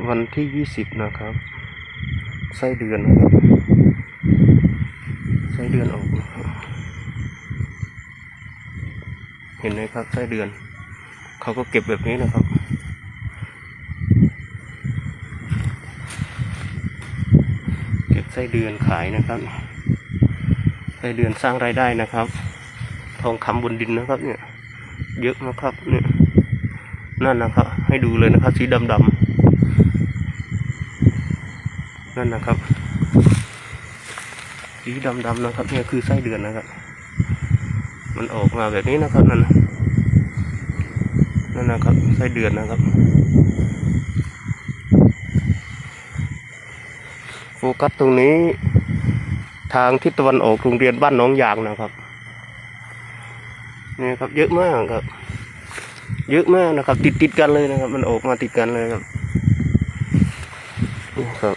วันที่20นะครับไส้เดือนนะครับไส้เดือนออกเห็นไหมครับไส้เดือนเขาก็เก็บแบบนี้นะครับเก็บไส้เดือนขายนะครับไส้เดือนสร้างรายได้นะครับทองคำบนดินนะครับเนี่ยเยอะนะครับเนี่ยนั่นนะครับให้ดูเลยนะครับสีดำนั่นนะครับสีดำนะครับเนี่ยคือไส้เดือนนะครับมันออกมาแบบนี้นะครับนั่นนะครับไส้เดือนนะครับโฟกัสตรงนี้ทางทิศตะวันออกโรงเรียนบ้านหนองยางนะครับนี่ครับเยอะมากครับเยอะมากนะครับติดกันเลยนะครับมันออกมาติดกันเลยครับนี่ครับ